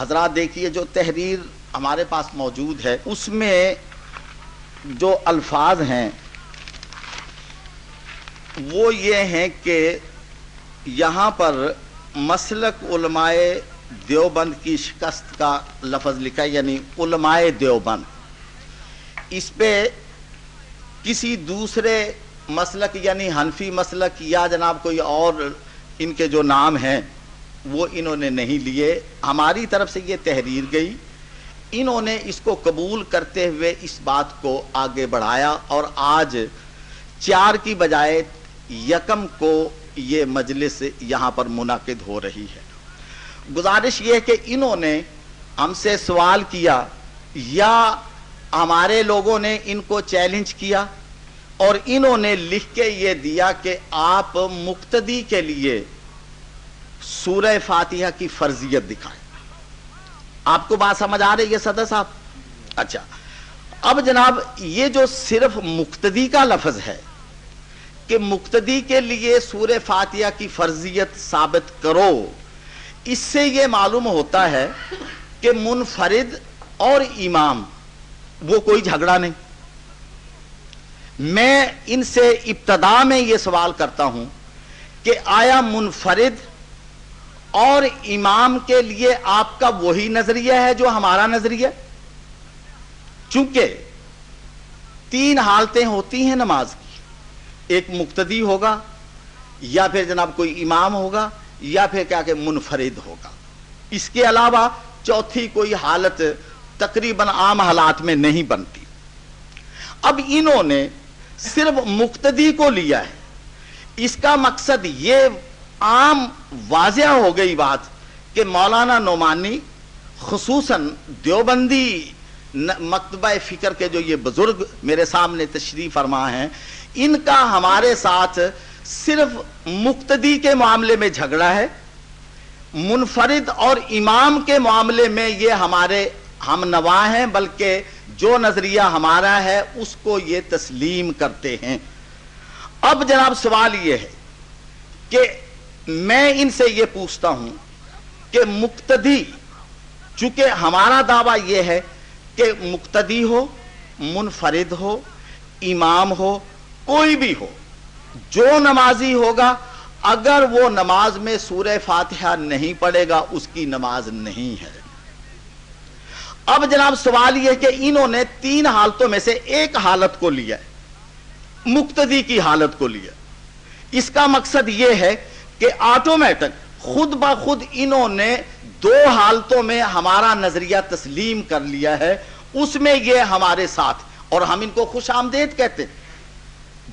حضرات دیکھیے جو تحریر ہمارے پاس موجود ہے اس میں جو الفاظ ہیں وہ یہ ہیں کہ یہاں پر مسلک علماء دیوبند کی شکست کا لفظ لکھا ہے، یعنی علماء دیوبند. اس پہ کسی دوسرے مسلک یعنی حنفی مسلک یا جناب کوئی اور ان کے جو نام ہیں وہ انہوں نے نہیں لیے. ہماری طرف سے یہ تحریر گئی، انہوں نے اس کو قبول کرتے ہوئے اس بات کو آگے بڑھایا اور آج 4 کی بجائے 1 کو یہ مجلس یہاں پر منعقد ہو رہی ہے. گزارش یہ ہے کہ انہوں نے ہم سے سوال کیا یا ہمارے لوگوں نے ان کو چیلنج کیا اور انہوں نے لکھ کے یہ دیا کہ آپ مقتدی کے لیے سورہ فاتحہ کی فرضیت دکھائیں. آپ کو بات سمجھ آ رہی ہے صدر صاحب؟ اچھا، اب جناب یہ جو صرف مقتدی کا لفظ ہے کہ مقتدی کے لیے سورہ فاتحہ کی فرضیت ثابت کرو، اس سے یہ معلوم ہوتا ہے کہ منفرد اور امام وہ کوئی جھگڑا نہیں. میں ان سے ابتدا میں یہ سوال کرتا ہوں کہ آیا منفرد اور امام کے لیے آپ کا وہی نظریہ ہے جو ہمارا نظریہ؟ چونکہ 3 حالتیں ہوتی ہیں نماز کی، ایک مقتدی ہوگا یا پھر جناب کوئی امام ہوگا یا پھر کیا کہ منفرد ہوگا. اس کے علاوہ چوتھی کوئی حالت تقریباً عام حالات میں نہیں بنتی. اب انہوں نے صرف مقتدی کو لیا ہے. اس کا مقصد یہ عام واضح ہو گئی بات کہ مولانا نعمانی خصوصاً دیوبندی مکتبہ فکر کے جو یہ بزرگ میرے سامنے تشریف فرما ہیں، ان کا ہمارے ساتھ صرف مقتدی کے معاملے میں جھگڑا ہے. منفرد اور امام کے معاملے میں یہ ہمارے ہم نوا ہیں، بلکہ جو نظریہ ہمارا ہے اس کو یہ تسلیم کرتے ہیں. اب جناب سوال یہ ہے کہ میں ان سے یہ پوچھتا ہوں کہ مقتدی، چونکہ ہمارا دعویٰ یہ ہے کہ مقتدی ہو، منفرد ہو، امام ہو، کوئی بھی ہو، جو نمازی ہوگا اگر وہ نماز میں سورہ فاتحہ نہیں پڑھے گا اس کی نماز نہیں ہے. اب جناب سوال یہ کہ انہوں نے 3 حالتوں میں سے ایک حالت کو لیا ہے، مقتدی کی حالت کو لیا. اس کا مقصد یہ ہے کہ آٹومیٹک خود بخود انہوں نے 2 حالتوں میں ہمارا نظریہ تسلیم کر لیا ہے. اس میں یہ ہمارے ساتھ، اور ہم ان کو خوش آمدید کہتے ہیں.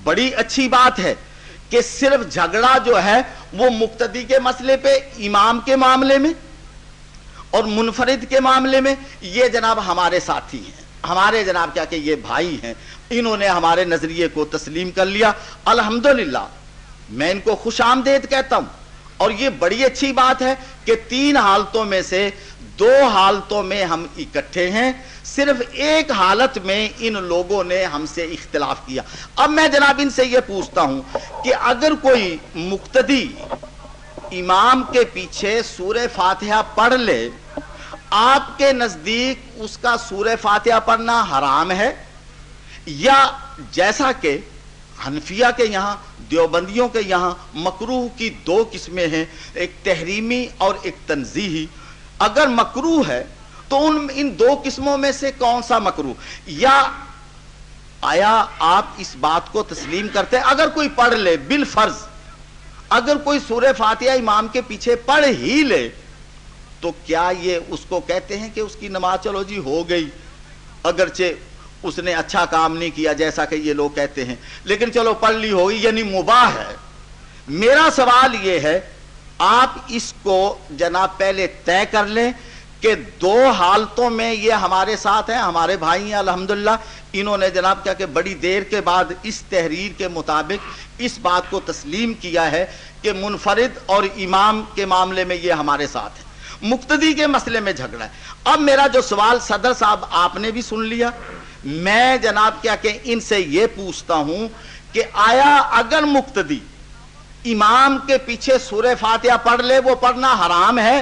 بڑی اچھی بات ہے کہ صرف جھگڑا جو ہے وہ مقتدی کے مسئلے پہ امام کے معاملے میں اور منفرد کے معاملے میں یہ جناب ہمارے ساتھی ہیں، ہمارے جناب کیا کہ یہ بھائی ہیں. انہوں نے ہمارے نظریے کو تسلیم کر لیا. الحمدللہ میں ان کو خوش آمدید کہتا ہوں. اور یہ بڑی اچھی بات ہے کہ 3 حالتوں میں سے 2 حالتوں میں ہم اکٹھے ہیں. صرف ایک حالت میں ان لوگوں نے ہم سے اختلاف کیا. اب میں جناب ان سے یہ پوچھتا ہوں کہ اگر کوئی مقتدی امام کے پیچھے سورہ فاتحہ پڑھ لے، آپ کے نزدیک اس کا سورہ فاتحہ پڑھنا حرام ہے؟ یا جیسا کہ حنفیہ کے یہاں، دیوبندیوں کے یہاں مکروہ کی 2 قسمیں ہیں، ایک تحریمی اور ایک تنزیہی. اگر مکروہ ہے تو ان 2 قسموں میں سے کون سا مکروہ؟ یا آیا آپ اس بات کو تسلیم کرتے ہیں اگر کوئی پڑھ لے بالفرض، اگر کوئی سورہ فاتحہ امام کے پیچھے پڑھ ہی لے تو کیا یہ اس کو کہتے ہیں کہ اس کی نماز چلو جی ہو گئی، اگرچہ اس نے اچھا کام نہیں کیا جیسا کہ یہ لوگ کہتے ہیں، لیکن چلو پڑھ لی ہوگی یعنی مباح ہے؟ میرا سوال یہ ہے آپ اس کو جناب پہلے طے کر لیں کہ 2 حالتوں میں یہ ہمارے ساتھ ہیں، ہمارے بھائی ہیں الحمدللہ. انہوں نے جناب کیا کہ بڑی دیر کے بعد اس تحریر کے مطابق اس بات کو تسلیم کیا ہے کہ منفرد اور امام کے معاملے میں یہ ہمارے ساتھ ہیں. مقتدی کے مسئلے میں جھگڑا ہے. اب میرا جو سوال صدر صاحب آپ نے بھی سن لیا، میں جناب کیا کہ ان سے یہ پوچھتا ہوں کہ آیا اگر مقتدی امام کے پیچھے سورہ فاتحہ پڑھ لے وہ پڑھنا حرام ہے؟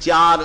4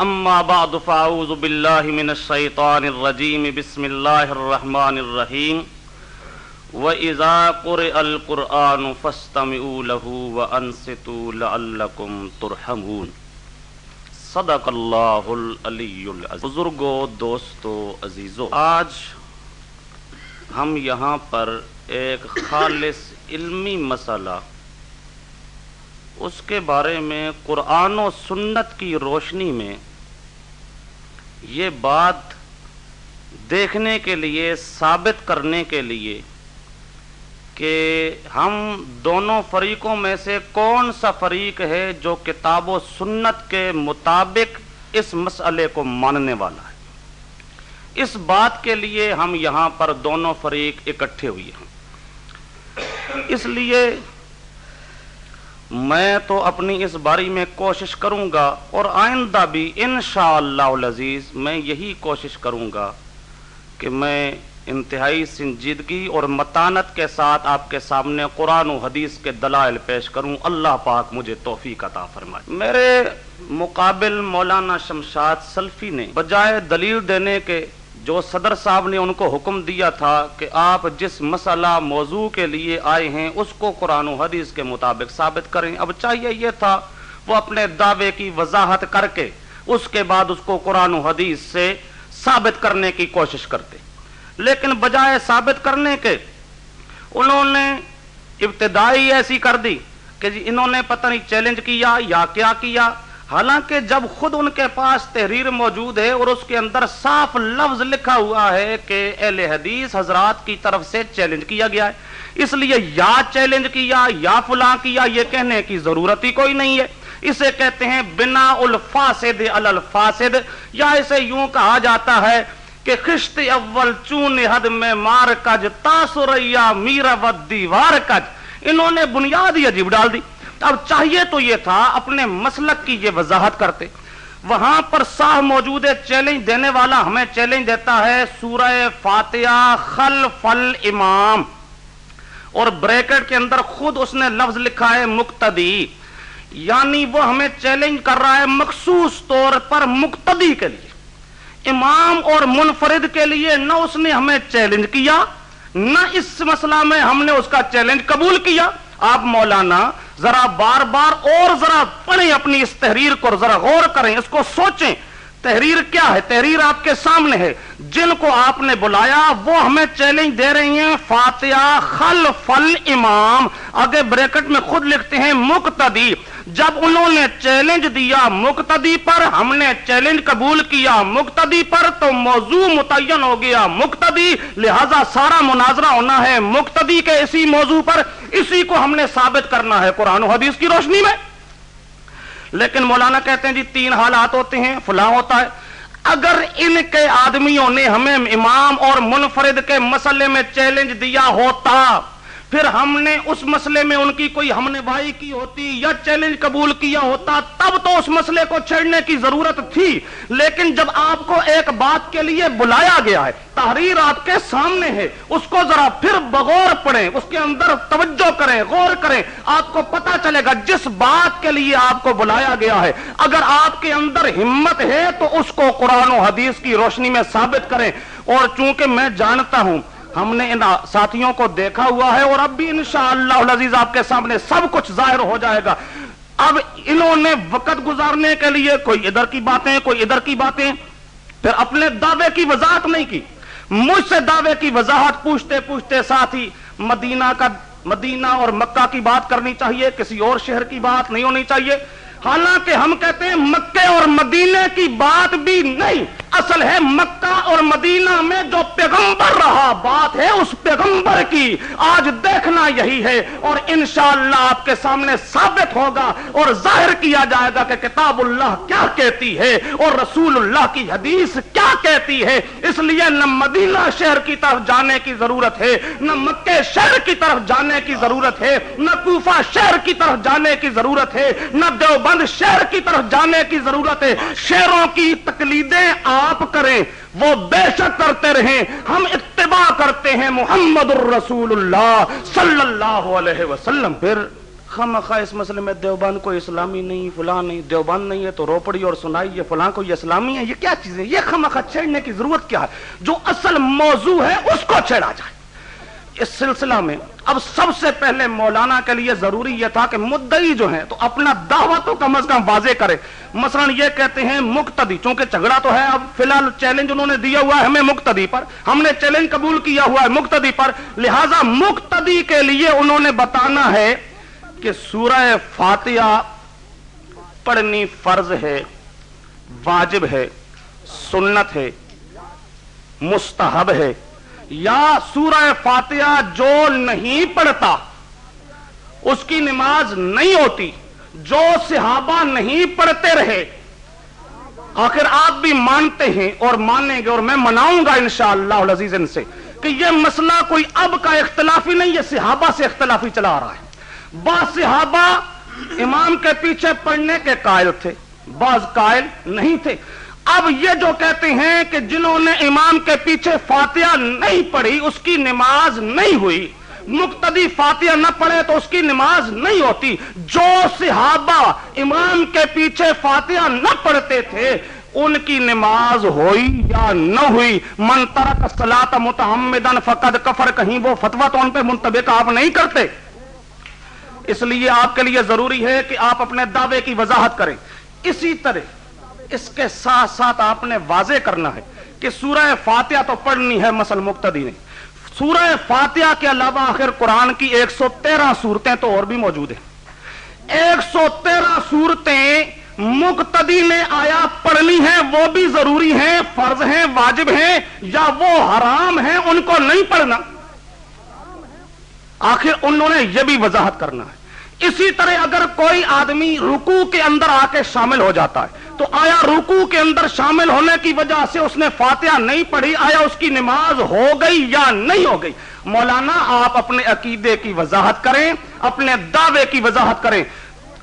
اما بعد فاعوذ باللہ من الشیطان الرجیم بسم اللہ الرحمن الرحیم وَإِذَا قُرِئَ الْقُرْآنُ فَاسْتَمِعُوا لَهُ وَأَنصِتُوا لَعَلَّكُمْ تُرْحَمُونَ صدق اللہ العلی العظیم۔ بزرگوں، دوستو، عزیزو، آج ہم یہاں پر ایک خالص علمی مسئلہ، اس کے بارے میں قرآن و سنت کی روشنی میں یہ بات دیکھنے کے لیے، ثابت کرنے کے لیے کہ ہم دونوں فریقوں میں سے کون سا فریق ہے جو کتاب و سنت کے مطابق اس مسئلے کو ماننے والا ہے، اس بات کے لیے ہم یہاں پر دونوں فریق اکٹھے ہوئے ہیں۔ اس لیے میں تو اپنی اس باری میں کوشش کروں گا، اور آئندہ بھی انشاءاللہ العزیز میں یہی کوشش کروں گا کہ میں انتہائی سنجیدگی اور متانت کے ساتھ آپ کے سامنے قرآن و حدیث کے دلائل پیش کروں۔ اللہ پاک مجھے توفیق عطا فرمائے۔ میرے مقابل مولانا شمشاد سلفی نے بجائے دلیل دینے کے، جو صدر صاحب نے ان کو حکم دیا تھا کہ آپ جس مسئلہ موضوع کے لیے آئے ہیں اس کو قرآن و حدیث کے مطابق ثابت کریں، اب چاہیے یہ تھا وہ اپنے دعوے کی وضاحت کر کے اس کے بعد اس کو قرآن و حدیث سے ثابت کرنے کی کوشش کرتے، لیکن بجائے ثابت کرنے کے انہوں نے ابتدائی ایسی کر دی کہ جی انہوں نے پتہ نہیں چیلنج کیا یا کیا کیا، حالانکہ جب خود ان کے پاس تحریر موجود ہے اور اس کے اندر صاف لفظ لکھا ہوا ہے کہ اہل حدیث حضرات کی طرف سے چیلنج کیا گیا ہے، اس لیے یا چیلنج کیا یا فلاں کیا یہ کہنے کی ضرورت ہی کوئی نہیں ہے۔ اسے کہتے ہیں بنا الفاسد علی الفاسد، یا اسے یوں کہا جاتا ہے کہ خشت اول چون حد میں مار کج تاثریا میرا ود دیوار کج، انہوں نے بنیاد ہی عجیب ڈال دی۔ اب چاہیے تو یہ تھا اپنے مسلک کی یہ وضاحت کرتے، وہاں پر صاحب موجود ہے، چیلنج دینے والا ہمیں چیلنج دیتا ہے سورہ فاتحہ خلف الامام، اور بریکٹ کے اندر خود اس نے لفظ لکھا ہے مقتدی، یعنی وہ ہمیں چیلنج کر رہا ہے مخصوص طور پر مقتدی کے لیے، امام اور منفرد کے لیے نہ اس نے ہمیں چیلنج کیا، نہ اس مسئلہ میں ہم نے اس کا چیلنج قبول کیا۔ آپ مولانا ذرا بار بار اور ذرا پڑھیں اپنی اس تحریر کو، ذرا غور کریں، اس کو سوچیں، تحریر کیا ہے؟ تحریر آپ کے سامنے ہے، جن کو آپ نے بلایا وہ ہمیں چیلنج دے رہی ہیں فاتحہ خلف الامام، آگے بریکٹ میں خود لکھتے ہیں مقتدی۔ جب انہوں نے چیلنج دیا مقتدی پر، ہم نے چیلنج قبول کیا مقتدی پر، تو موضوع متعین ہو گیا مقتدی، لہذا سارا مناظرہ ہونا ہے مقتدی کے اسی موضوع پر، اسی کو ہم نے ثابت کرنا ہے قرآن و حدیث کی روشنی میں۔ لیکن مولانا کہتے ہیں جی تین حالات ہوتے ہیں، فلاں ہوتا ہے۔ اگر ان کے آدمیوں نے ہمیں امام اور منفرد کے مسئلے میں چیلنج دیا ہوتا، پھر ہم نے اس مسئلے میں ان کی کوئی ہم نوائی کی ہوتی یا چیلنج قبول کیا ہوتا، تب تو اس مسئلے کو چھیڑنے کی ضرورت تھی۔ لیکن جب آپ کو ایک بات کے لیے بلایا گیا ہے، تحریر آپ کے سامنے ہے، اس کو ذرا پھر بغور پڑھیں، اس کے اندر توجہ کریں، غور کریں، آپ کو پتا چلے گا جس بات کے لیے آپ کو بلایا گیا ہے اگر آپ کے اندر ہمت ہے تو اس کو قرآن و حدیث کی روشنی میں ثابت کریں۔ اور چونکہ میں جانتا ہوں ہم نے ان ساتھیوں کو دیکھا ہوا ہے، اور اب بھی انشاءاللہ العزیز آپ کے سامنے سب کچھ ظاہر ہو جائے گا۔ اب انہوں نے وقت گزارنے کے لیے کوئی ادھر کی باتیں کوئی ادھر کی باتیں، پھر اپنے دعوے کی وضاحت نہیں کی۔ مجھ سے دعوے کی وضاحت پوچھتے پوچھتے ساتھی مدینہ اور مکہ کی بات کرنی چاہیے، کسی اور شہر کی بات نہیں ہونی چاہیے، حالانکہ ہم کہتے ہیں مکے اور مدینے کی بات بھی نہیں، اصل ہے مکہ اور مدینہ میں جو پیغمبر رہا بات ہے اس پیغمبر کی۔ آج دیکھنا یہی ہے، اور انشاءاللہ آپ کے سامنے ثابت ہوگا اور ظاہر کیا جائے گا کہ کتاب اللہ کیا کہتی ہے اور رسول اللہ کی حدیث کیا کہتی ہے۔ اس لیے نہ مدینہ شہر کی طرف جانے کی ضرورت ہے، نہ مکے شہر کی طرف جانے کی ضرورت ہے، نہ کوفہ شہر کی طرف جانے کی ضرورت ہے، نہ دیوبند شہر کی طرف جانے کی ضرورت ہے۔ شہروں کی تقلیدیں آپ کریں، وہ بے شک کرتے رہیں، ہم اتباع کرتے ہیں محمد الرسول اللہ صلی اللہ علیہ وسلم۔ پھر خامخواہ اس مسئلے میں دیوبند کوئی اسلامی نہیں، فلاں نہیں، دیوبند نہیں ہے تو روپڑی اور سنائی یہ فلاں کو یہ اسلامی ہے، یہ کیا چیزیں، یہ خامخواہ چھیڑنے کی ضرورت کیا ہے؟ جو اصل موضوع ہے اس کو چھیڑا جائے۔ اس سلسلہ میں اب سب سے پہلے مولانا کے لیے ضروری یہ تھا کہ مدعی جو ہیں تو اپنا دعویٰ تو کم از کم واضح کرے۔ مثلا یہ کہتے ہیں مقتدی، چونکہ جھگڑا تو ہے، اب فی الحال چیلنج انہوں نے دیا ہوا ہے ہمیں مقتدی پر، ہم نے چیلنج قبول کیا ہوا ہے مقتدی پر، لہذا مقتدی کے لیے انہوں نے بتانا ہے کہ سورہ فاتحہ پڑھنی فرض ہے، واجب ہے، سنت ہے، مستحب ہے، یا سورہ فاتحہ جو نہیں پڑھتا اس کی نماز نہیں ہوتی، جو صحابہ نہیں پڑھتے رہے۔ آخر آپ بھی مانتے ہیں اور مانیں گے اور میں مناؤں گا انشاءاللہ العزیز ان سے کہ یہ مسئلہ کوئی اب کا اختلافی نہیں، یہ صحابہ سے اختلافی چلا آ رہا ہے۔ بعض صحابہ امام کے پیچھے پڑھنے کے قائل تھے، بعض قائل نہیں تھے۔ اب یہ جو کہتے ہیں کہ جنہوں نے امام کے پیچھے فاتحہ نہیں پڑھی اس کی نماز نہیں ہوئی، مقتدی فاتحہ نہ پڑھے تو اس کی نماز نہیں ہوتی، جو صحابہ امام کے پیچھے فاتحہ نہ پڑھتے تھے ان کی نماز ہوئی یا نہ ہوئی، من ترک الصلاۃ متعمدا فقد کفر، کہیں وہ فتویٰ تو ان پہ منطبق آپ نہیں کرتے۔ اس لیے آپ کے لیے ضروری ہے کہ آپ اپنے دعوے کی وضاحت کریں۔ اسی طرح اس کے ساتھ ساتھ آپ نے واضح کرنا ہے کہ سورہ فاتحہ تو پڑھنی ہے مثلا مقتدی نے، سورہ فاتحہ کے علاوہ آخر قرآن کی 113 صورتیں تو اور بھی موجود ہیں، 113 صورتیں مقتدی نے آیا پڑھنی ہیں، وہ بھی ضروری ہیں، فرض ہیں، واجب ہیں، یا وہ حرام ہیں ان کو نہیں پڑھنا؟ آخر انہوں نے یہ بھی وضاحت کرنا ہے۔ اسی طرح اگر کوئی آدمی رکوع کے اندر آ کے شامل ہو جاتا ہے تو آیا رکوع کے اندر شامل ہونے کی وجہ سے اس نے فاتحہ نہیں پڑھی، آیا اس کی نماز ہو گئی یا نہیں ہو گئی؟ مولانا آپ اپنے عقیدے کی وضاحت کریں، اپنے دعوے کی وضاحت کریں۔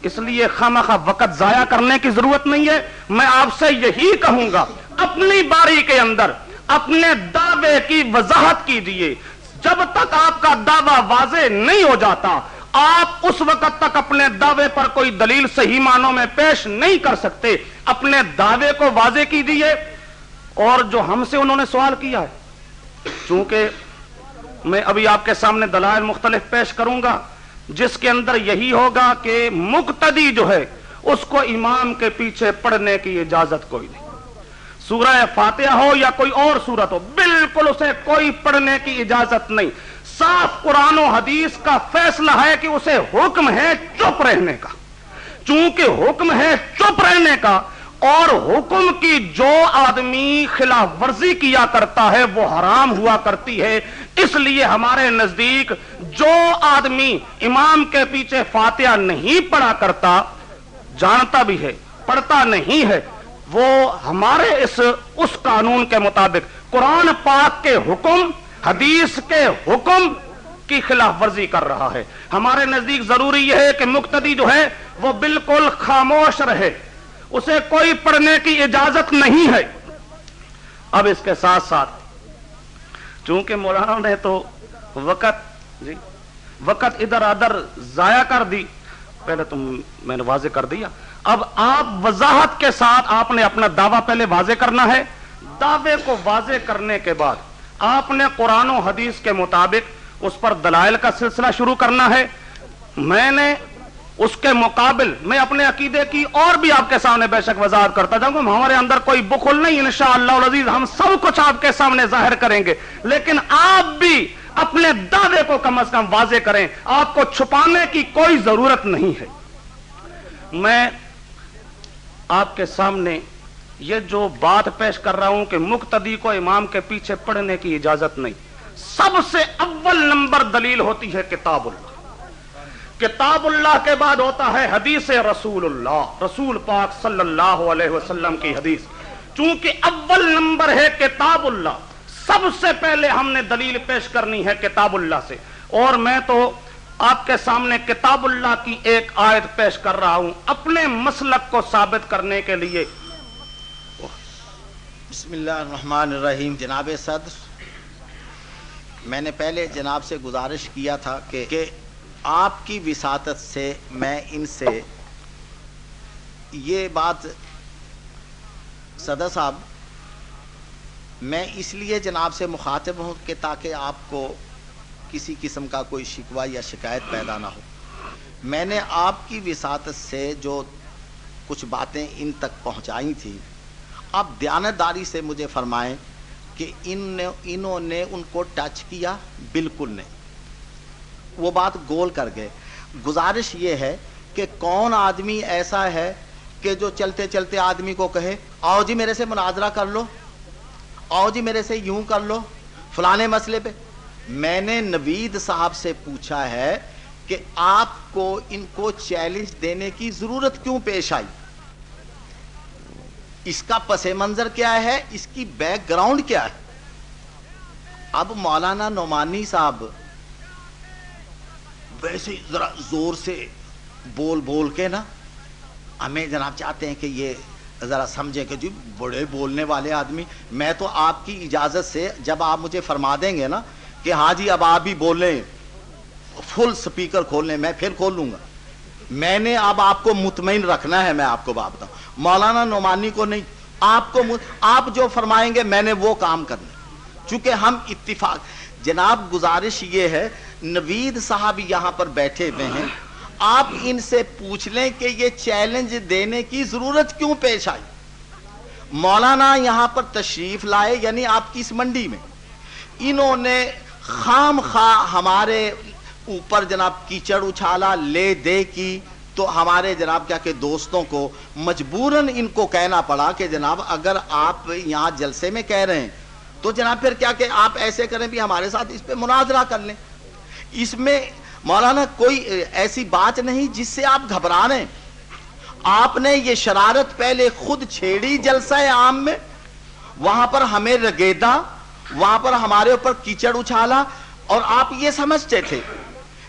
اس لیے خامخواہ وقت ضائع کرنے کی ضرورت نہیں ہے۔ میں آپ سے یہی کہوں گا اپنی باری کے اندر اپنے دعوے کی وضاحت کیجیے۔ جب تک آپ کا دعویٰ واضح نہیں ہو جاتا آپ اس وقت تک اپنے دعوے پر کوئی دلیل صحیح معنوں میں پیش نہیں کر سکتے۔ اپنے دعوے کو واضح کیجیے۔ اور جو ہم سے انہوں نے سوال کیا ہے، چونکہ میں ابھی آپ کے سامنے دلائل مختلف پیش کروں گا جس کے اندر یہی ہوگا کہ مقتدی جو ہے اس کو امام کے پیچھے پڑھنے کی اجازت کوئی نہیں، سورہ فاتحہ ہو یا کوئی اور سورت ہو، بالکل اسے کوئی پڑھنے کی اجازت نہیں۔ صاف قرآن و حدیث کا فیصلہ ہے کہ اسے حکم ہے چپ رہنے کا، چونکہ حکم ہے چپ رہنے کا، اور حکم کی جو آدمی خلاف ورزی کیا کرتا ہے وہ حرام ہوا کرتی ہے۔ اس لیے ہمارے نزدیک جو آدمی امام کے پیچھے فاتحہ نہیں پڑھا کرتا، جانتا بھی ہے پڑھتا نہیں ہے، وہ ہمارے اس قانون کے مطابق قرآن پاک کے حکم، حدیث کے حکم کی خلاف ورزی کر رہا ہے۔ ہمارے نزدیک ضروری یہ ہے کہ مقتدی جو ہے وہ بالکل خاموش رہے، اسے کوئی پڑھنے کی اجازت نہیں ہے۔ اب اس کے ساتھ ساتھ چونکہ مولانا نے تو وقت ادھر ادھر ضائع کر دی، پہلے تو میں نے واضح کر دیا، اب آپ وضاحت کے ساتھ آپ نے اپنا دعویٰ پہلے واضح کرنا ہے۔ دعوے کو واضح کرنے کے بعد آپ نے قرآن و حدیث کے مطابق اس پر دلائل کا سلسلہ شروع کرنا ہے۔ میں نے اس کے مقابل میں اپنے عقیدے کی اور بھی آپ کے سامنے بے شک وضاحت کرتا جاؤں گا۔ ہمارے اندر کوئی بخل نہیں، انشاءاللہ العزیز ہم سب کچھ آپ کے سامنے ظاہر کریں گے، لیکن آپ بھی اپنے دعوے کو کم از کم واضح کریں، آپ کو چھپانے کی کوئی ضرورت نہیں ہے۔ میں آپ کے سامنے یہ جو بات پیش کر رہا ہوں کہ مقتدی کو امام کے پیچھے پڑھنے کی اجازت نہیں، سب سے اول نمبر دلیل ہوتی ہے کتاب اللہ، کتاب اللہ کے بعد ہوتا ہے حدیث رسول اللہ، رسول پاک صلی اللہ علیہ وسلم کی حدیث۔ چونکہ اول نمبر ہے کتاب اللہ، سب سے پہلے ہم نے دلیل پیش کرنی ہے کتاب اللہ سے، اور میں تو آپ کے سامنے کتاب اللہ کی ایک آیت پیش کر رہا ہوں اپنے مسلک کو ثابت کرنے کے لیے۔ بسم اللہ الرحمن الرحیم۔ جناب صدر، میں نے پہلے جناب سے گزارش کیا تھا کہ آپ کی وساطت سے میں ان سے یہ بات صدر صاحب میں اس لیے جناب سے مخاطب ہوں کہ تاکہ آپ کو کسی قسم کا کوئی شکوہ یا شکایت پیدا نہ ہو. میں نے آپ کی وساطت سے جو کچھ باتیں ان تک پہنچائی تھیں، آپ دیانتداری سے مجھے فرمائیں کہ انہوں نے ان کو ٹچ کیا؟ بالکل نہیں، وہ بات گول کر گئے. گزارش یہ ہے کہ کون آدمی ایسا ہے کہ جو چلتے چلتے آدمی کو کہے آؤ جی میرے سے مناظرہ کر لو، آؤ جی میرے سے یوں کر لو فلانے مسئلے پہ. میں نے نوید صاحب سے پوچھا ہے کہ آپ کو ان کو چیلنج دینے کی ضرورت کیوں پیش آئی، اس کا پس منظر کیا ہے، اس کی بیک گراؤنڈ کیا ہے. اب مولانا نعمانی صاحب ویسے ذرا زور سے بول بول کے نا ہمیں جناب چاہتے ہیں کہ یہ ذرا سمجھیں کہ جی بڑے بولنے والے آدمی. میں تو آپ کی اجازت سے جب آپ مجھے فرما دیں گے نا کہ ہاں جی اب آپ بھی بولیں، فل سپیکر کھول لیں، میں پھر کھول لوں گا. میں نے اب آپ کو مطمئن رکھنا ہے. میں آپ کو بات بتاؤں، مولانا نعمانی کو نہیں، آپ کو آپ جو فرمائیں گے میں نے وہ کام کرنا. چونکہ ہم اتفاق جناب گزارش یہ ہے، نوید صاحب یہاں پر بیٹھے ہوئے ہیں، آپ ان سے پوچھ لیں کہ یہ چیلنج دینے کی ضرورت کیوں پیش آئی. مولانا یہاں پر تشریف لائے یعنی آپ کی اس منڈی میں، انہوں نے خام خواہ ہمارے اوپر جناب کیچڑ اچھالا، لے دے کی، تو ہمارے جناب کیا کہ دوستوں کو مجبوراً ان کو کہنا پڑا کہ جناب اگر آپ یہاں جلسے میں کہہ رہے ہیں تو جناب پھر کیا کہ آپ ایسے کریں بھی ہمارے ساتھ اس پہ مناظرہ کر لیں. اس میں مولانا کوئی ایسی بات نہیں جس سے آپ گھبرا رہے ہیں. آپ نے یہ شرارت پہلے خود چھیڑی جلسہ عام میں، وہاں پر ہمیں رگیدا، وہاں پر ہمارے اوپر کیچڑ اچھالا، اور آپ یہ سمجھتے تھے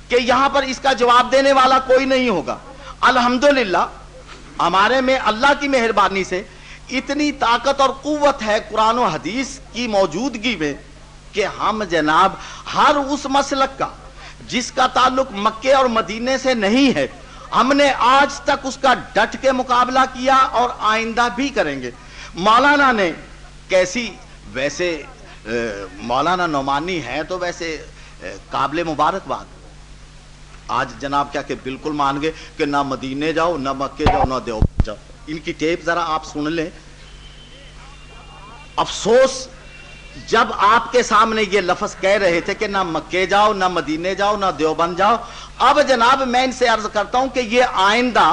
کہ یہاں پر اس کا جواب دینے والا کوئی نہیں ہوگا. الحمدللہ ہمارے میں اللہ کی مہربانی سے اتنی طاقت اور قوت ہے قرآن و حدیث کی موجودگی میں کہ ہم جناب ہر اس مسلک کا جس کا تعلق مکے اور مدینے سے نہیں ہے، ہم نے آج تک اس کا ڈٹ کے مقابلہ کیا اور آئندہ بھی کریں گے. مولانا نے کیسی، ویسے مولانا نعمانی ہے تو ویسے قابل مبارکباد. آج جناب کیا کہ بالکل مان گئے کہ نہ مدینے جاؤ، نہ مکے جاؤ، نہ دیوبند جاؤ. ان کی ٹیپ ذرا آپ سن لیں. افسوس جب آپ کے سامنے یہ لفظ کہہ رہے تھے کہ نہ مکے جاؤ، نہ مدینے جاؤ، نہ دیوبند جاؤ. اب جناب میں ان سے عرض کرتا ہوں کہ یہ آئندہ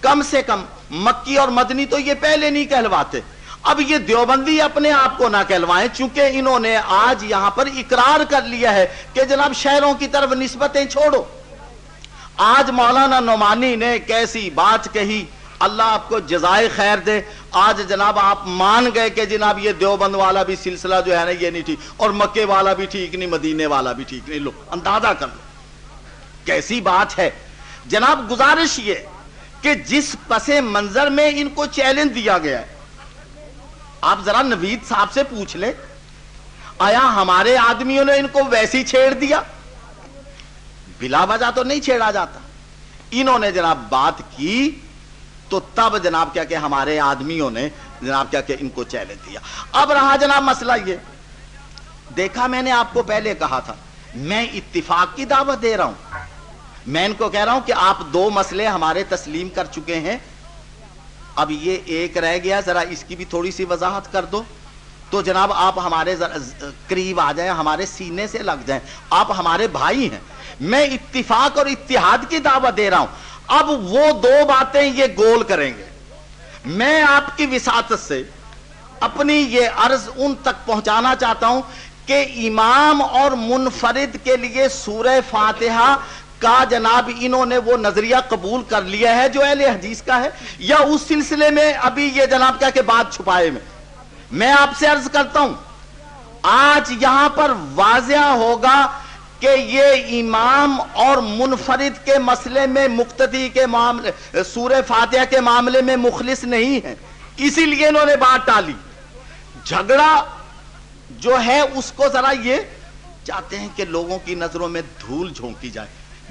کم سے کم مکی اور مدنی تو یہ پہلے نہیں کہلواتے، اب یہ دیوبندی اپنے آپ کو نہ کہلوائیں، چونکہ انہوں نے آج یہاں پر اقرار کر لیا ہے کہ جناب شہروں کی طرف نسبتیں چھوڑو. آج مولانا نعمانی نے کیسی بات کہی، اللہ آپ کو جزائے خیر دے. آج جناب آپ مان گئے کہ جناب یہ دیوبند والا بھی سلسلہ جو ہے نا یہ نہیں ٹھیک، اور مکے والا بھی ٹھیک نہیں، مدینے والا بھی ٹھیک نہیں. لو اندازہ کر لو کیسی بات ہے. جناب گزارش یہ کہ جس پس منظر میں ان کو چیلنج دیا گیا ہے، آپ ذرا نوید صاحب سے پوچھ لیں آیا ہمارے آدمیوں نے ان کو ویسی چھیڑ دیا؟ بلا وجہ تو نہیں چھیڑا جاتا. انہوں نے جناب بات کی تو تب جناب کیا کہ ہمارے آدمیوں نے جناب کیا کہ ان کو چیلنج دیا. اب رہا جناب مسئلہ یہ، دیکھا میں نے آپ کو پہلے کہا تھا میں اتفاق کی دعوت دے رہا ہوں. میں ان کو کہہ رہا ہوں کہ آپ دو مسئلے ہمارے تسلیم کر چکے ہیں، اب یہ ایک رہ گیا، ذرا اس کی بھی تھوڑی سی وضاحت کر دو. تو جناب آپ ہمارے قریب آ جائیں، ہمارے سینے سے لگ جائیں، آپ ہمارے بھائی ہیں. میں اتفاق اور اتحاد کی دعوت دے رہا ہوں. اب وہ دو باتیں یہ گول کریں گے. میں آپ کی وساطت سے اپنی یہ عرض ان تک پہنچانا چاہتا ہوں کہ امام اور منفرد کے لیے سورہ فاتحہ کا جناب انہوں نے وہ نظریہ قبول کر لیا ہے جو اہل حدیث کا ہے، یا اس سلسلے میں ابھی یہ جناب کیا کہ بات چھپائے میں. میں آپ سے عرض کرتا ہوں آج یہاں پر واضح ہوگا کہ یہ امام اور منفرد کے مسئلے میں مقتدی کے معاملے سورہ فاتحہ کے معاملے میں مخلص نہیں ہے، اسی لیے انہوں نے بات ٹالی. جھگڑا جو ہے اس کو ذرا یہ چاہتے ہیں کہ لوگوں کی نظروں میں دھول جھونکی جائے.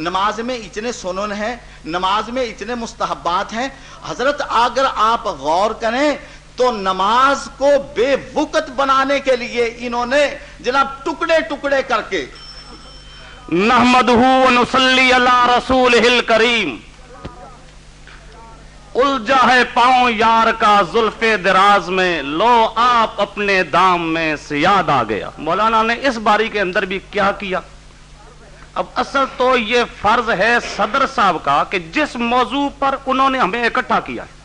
نماز میں اتنے سنن ہیں، نماز میں اتنے مستحبات ہیں. حضرت اگر آپ غور کریں تو نماز کو بے وقت بنانے کے لیے انہوں نے جناب ٹکڑے ٹکڑے کر کے نحمدہ ونصلی علی رسولہ الکریم، الجھا ہے پاؤں یار کا زلف دراز میں، لو آپ اپنے دام میں سے یاد آ گیا. مولانا نے اس باری کے اندر بھی کیا کیا؟ اب اصل تو یہ فرض ہے صدر صاحب کا کہ جس موضوع پر انہوں نے ہمیں اکٹھا کیا ہے،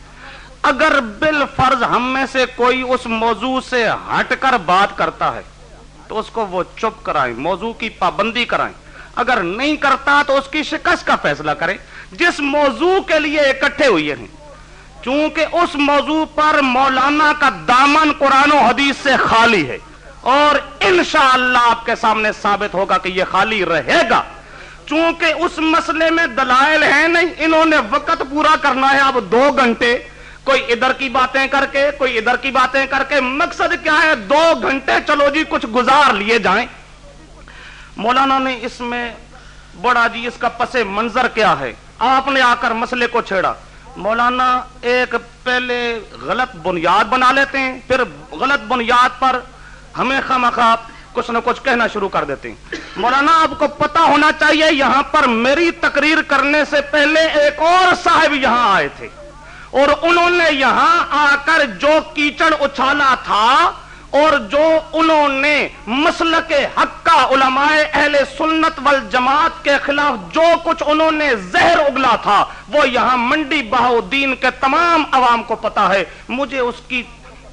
اگر بالفرض ہم میں سے کوئی اس موضوع سے ہٹ کر بات کرتا ہے تو اس کو وہ چپ کرائیں، موضوع کی پابندی کرائیں. اگر نہیں کرتا تو اس کی شکست کا فیصلہ کریں. جس موضوع کے لیے اکٹھے ہوئے ہیں، چونکہ اس موضوع پر مولانا کا دامن قرآن و حدیث سے خالی ہے اور انشاءاللہ آپ کے سامنے ثابت ہوگا کہ یہ خالی رہے گا. چونکہ اس مسئلے میں دلائل ہیں نہیں، انہوں نے وقت پورا کرنا ہے. اب 2 گھنٹے کوئی ادھر کی باتیں کر کے کوئی ادھر کی باتیں کر کے، مقصد کیا ہے؟ 2 گھنٹے چلو جی کچھ گزار لیے جائیں. مولانا نے اس میں بڑا جی اس کا پس منظر کیا ہے، آپ نے آ کر مسئلے کو چھیڑا. مولانا ایک پہلے غلط بنیاد بنا لیتے ہیں، پھر غلط بنیاد پر ہمیں خواہ کچھ نہ کچھ کہنا شروع کر دیتے ہیں. مولانا آپ کو پتا ہونا چاہیے یہاں پر میری تقریر کرنے سے پہلے ایک اور صاحب یہاں آئے تھے اور انہوں نے یہاں آ کر جو کیچڑ اچھالا تھا اور جو انہوں نے مسلک حق کا علماء اہل سنت والجماعت کے خلاف جو کچھ انہوں نے زہر اگلا تھا، وہ یہاں منڈی بہاؤدین کے تمام عوام کو پتا ہے. مجھے اس کی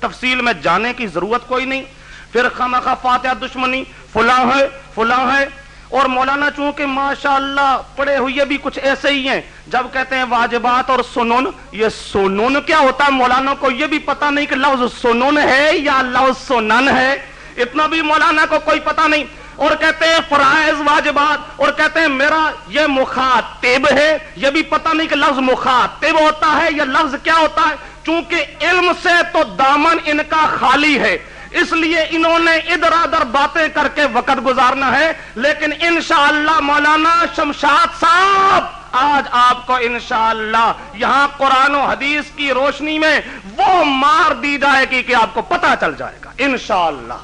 تفصیل میں جانے کی ضرورت کوئی نہیں. پھر خامخواہ فاتحہ دشمنی فلاں ہے. اور مولانا چونکہ ماشاءاللہ پڑھے ہوئے بھی کچھ ایسے ہی ہیں، جب کہتے ہیں واجبات اور سنن، یہ سنن کیا ہوتا ہے مولانا کو یہ بھی پتہ نہیں کہ لفظ سنن ہے یا لفظ سنن ہے، اتنا بھی مولانا کو کوئی پتہ نہیں. اور کہتے ہیں فرائض واجبات، اور کہتے ہیں میرا یہ مخاطب ہے، یہ بھی پتہ نہیں کہ لفظ مخاطب ہوتا ہے یا لفظ کیا ہوتا ہے. چونکہ علم سے تو دامن ان کا خالی ہے، اس لیے انہوں نے ادھر ادھر باتیں کر کے وقت گزارنا ہے. لیکن انشاءاللہ مولانا شمشاد صاحب آج آپ کو انشاءاللہ یہاں قرآن و حدیث کی روشنی میں وہ مار دی جائے گی کہ آپ کو پتہ چل جائے گا انشاءاللہ.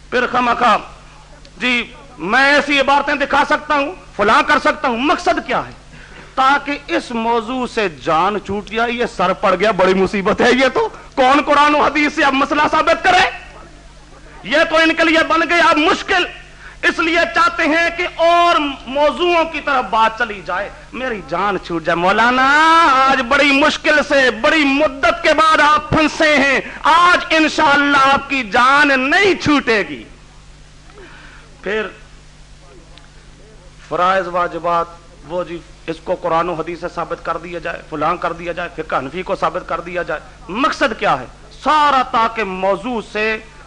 پھر خامخواہ جی میں ایسی عبارتیں دکھا سکتا ہوں، فلاں کر سکتا ہوں، مقصد کیا ہے؟ تاکہ اس موضوع سے جان چھوٹ جائے. یہ سر پڑ گیا، بڑی مصیبت ہے. یہ تو کون قرآن و حدیث سے اب مسئلہ ثابت کرے؟ یہ تو ان کے لیے بن گئی اب مشکل. اس لیے چاہتے ہیں کہ اور موضوعوں کی طرف بات چلی جائے. میری جان چھوٹ جائے مولانا، آج بڑی مشکل سے بڑی مدت کے بعد آپ پھنسے ہیں. آج انشاءاللہ آپ کی جان نہیں چھوٹے گی. پھر فرائض واجبات وہ جی اس کو قرآن و حدیث سے ثابت کر دیا جائے، فلاں کر دیا جائے، فقہ حنفی کو ثابت کر دیا جائے. مقصد کیا ہے؟ سارا تاکہ موضوع سے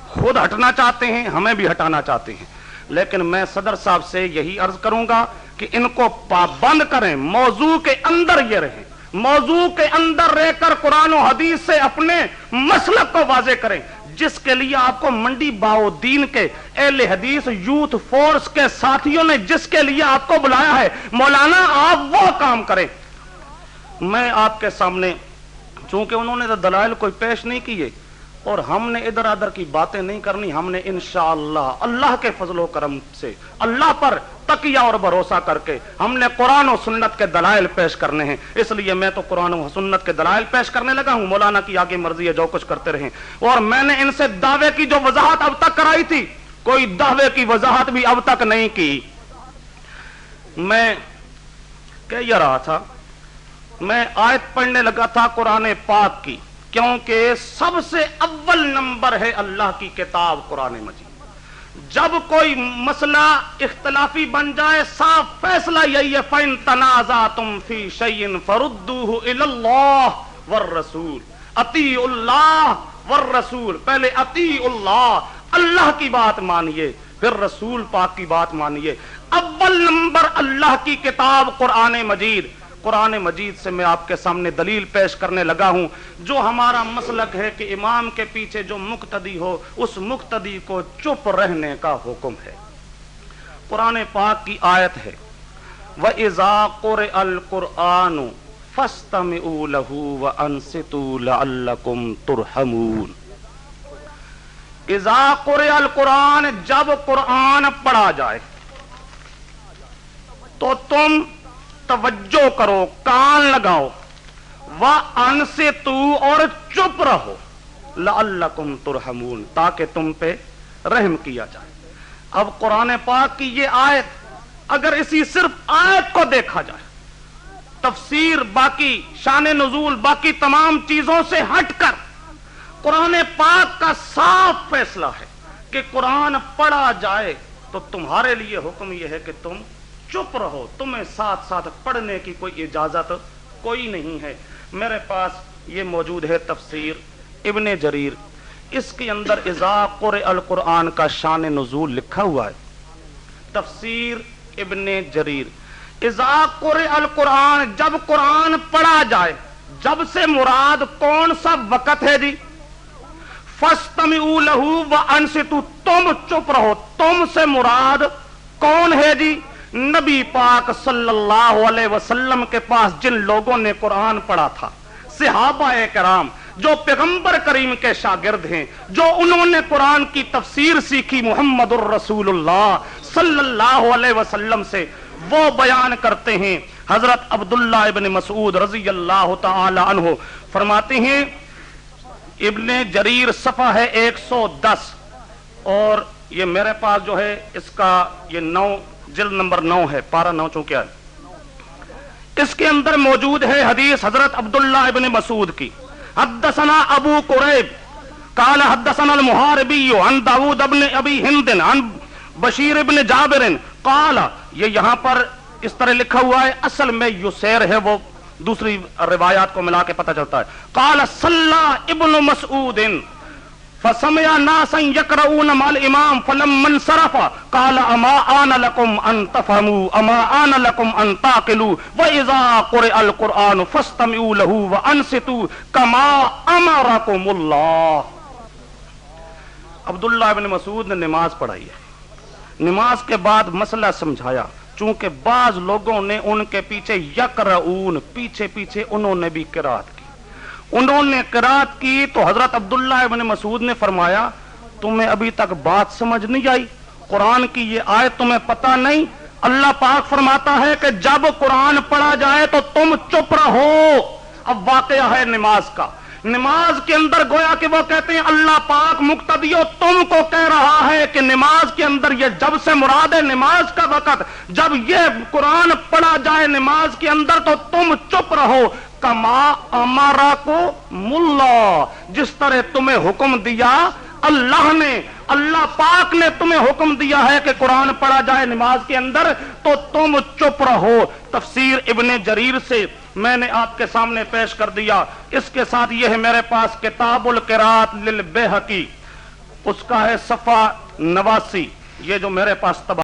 خود ہٹنا چاہتے ہیں، ہمیں بھی ہٹانا چاہتے ہیں. لیکن میں صدر صاحب سے یہی عرض کروں گا کہ ان کو پابند کریں، موضوع کے اندر یہ رہیں، موضوع کے اندر رہ کر قرآن و حدیث سے اپنے مسلک کو واضح کریں. جس کے لیے آپ کو منڈی بہاؤدین کے اہل حدیث یوتھ فورس کے ساتھیوں نے جس کے لیے آپ کو بلایا ہے، مولانا آپ وہ کام کریں. میں آپ کے سامنے چونکہ انہوں نے تو دلائل کوئی پیش نہیں کیے اور ہم نے ادھر ادھر کی باتیں نہیں کرنی. ہم نے انشاءاللہ اللہ کے فضل و کرم سے اللہ پر تقیہ اور بھروسہ کر کے ہم نے قرآن و سنت کے دلائل پیش کرنے ہیں. اس لیے میں تو قرآن و سنت کے دلائل پیش کرنے لگا ہوں. مولانا کی آگے مرضی ہے، جو کچھ کرتے رہیں. اور میں نے ان سے دعوے کی جو وضاحت اب تک کرائی تھی، کوئی دعوے کی وضاحت بھی اب تک نہیں کی. میں کہہ یہ رہا تھا، میں آیت پڑھنے لگا تھا قرآن پاک کی، کیونکہ سب سے اول نمبر ہے اللہ کی کتاب قرآن مجید. جب کوئی مسئلہ اختلافی بن جائے صاف فیصلہ یہی ہے، فَإِن تَنَازَعْتُمْ فِي شَيْءٍ فَرُدُّوهُ إِلَى اللَّهِ وَالرَّسُولِ. اطیعوا اللہ والرسول. پہلے اطیعوا اللہ کی بات مانیے، پھر رسول پاک کی بات مانیے. اول نمبر اللہ کی کتاب قرآن مجید. قرآن مجید سے میں آپ کے سامنے دلیل پیش کرنے لگا ہوں. جو ہمارا مسلک ہے کہ امام کے پیچھے جو مقتدی ہو، اس مقتدی کو چپ رہنے کا حکم ہے. قرآن پاک کی آیت ہے وَإِذَا قُرِئَ الْقُرْآنُ فَاسْتَمِعُوا لَهُ وَأَنصِتُوا لَعَلَّكُمْ تُرْحَمُونَ۔ اذا قرئ القرآن، جب قرآن پڑھا جائے تو تم توجہ کرو، کان لگاؤ، وَأَنصِتُوا اور چپ رہو، لَعَلَّكُمْ تُرْحَمُونَ تاکہ تم پہ رحم کیا جائے۔ اب قرآن پاک کی یہ آیت اگر اسی صرف آیت کو دیکھا جائے، تفسیر باقی شان نزول باقی تمام چیزوں سے ہٹ کر قرآن پاک کا صاف فیصلہ ہے کہ قرآن پڑھا جائے تو تمہارے لیے حکم یہ ہے کہ تم چپ رہو، تمہیں ساتھ ساتھ پڑھنے کی کوئی اجازت کوئی نہیں ہے۔ میرے پاس یہ موجود ہے تفسیر ابن جریر، اس کے اندر اذا قرئ القرآن کا شان نزول لکھا ہوا ہے۔ تفسیر ابن جریر، اذا قرئ القرآن، جب قرآن پڑھا جائے، جب سے مراد کون سا وقت ہے جی؟ فَاسْتَمِعُوا لَهُ وَأَنصِتُوا، تم چپ رہو، تم سے مراد کون ہے جی؟ نبی پاک صلی اللہ علیہ وسلم کے پاس جن لوگوں نے قرآن پڑھا تھا، صحابہ کرام جو پیغمبر کریم کے شاگرد ہیں، جو انہوں نے قرآن کی تفسیر سیکھی محمد الرسول اللہ صلی اللہ علیہ وسلم سے، وہ بیان کرتے ہیں۔ حضرت عبداللہ ابن مسعود رضی اللہ تعالی عنہ فرماتے ہیں، ابن جریر صفحہ ہے 110، اور یہ میرے پاس جو ہے اس کا یہ 9 جلد نمبر 9 ہے، پارہ 9 چونکہ ہے، اس کے اندر موجود ہے حدیث حضرت عبداللہ ابن مسعود کی۔ حدثنا ابو قریب قال حدثنا المحاربی عن داود ابن ابی ہند عن بشیر ابن جابر قال، یہ یہاں پر اس طرح لکھا ہوا ہے، اصل میں یسیر ہے، وہ دوسری روایات کو ملا کے پتہ چلتا ہے۔ قال صلی ابن مسعود فسمع ناسا يقرؤون مع الامام فلما انصرف قال اما آن لكم ان تفهموا اما آن لكم ان تعقلوا واذا قرئ القرآن فاستمعوا له وانصتوا كما امركم الله۔ عبداللہ ابن مسعود نے نماز پڑھائی ہے، نماز کے بعد مسئلہ سمجھایا، چونکہ بعض لوگوں نے ان کے پیچھے یقرؤون، پیچھے پیچھے انہوں نے بھی قرات کی، انہوں نے قرات کی تو حضرت عبداللہ ابن مسعود نے فرمایا تمہیں ابھی تک بات سمجھ نہیں آئی؟ قرآن کی یہ آیت تمہیں پتہ نہیں؟ اللہ پاک فرماتا ہے کہ جب قرآن پڑھا جائے تو تم چپ رہو۔ اب واقعہ ہے نماز کا، نماز کے اندر گویا کہ وہ کہتے ہیں اللہ پاک مقتدیو تم کو کہہ رہا ہے کہ نماز کے اندر یہ جب سے مراد ہے نماز کا وقت، جب یہ قرآن پڑھا جائے نماز کے اندر تو تم چپ رہو، کما امرکم اللہ، جس طرح تمہیں حکم دیا اللہ نے، اللہ پاک نے تمہیں حکم دیا ہے کہ قرآن پڑھا جائے نماز کے اندر تو تم چپ رہو۔ تفسیر ابن جریر سے میں نے آپ کے سامنے پیش کر دیا۔ اس کے ساتھ یہ ہے میرے پاس کتاب القراءت للبیہقی، اس کا ہے صفحہ 89، یہ جو میرے پاس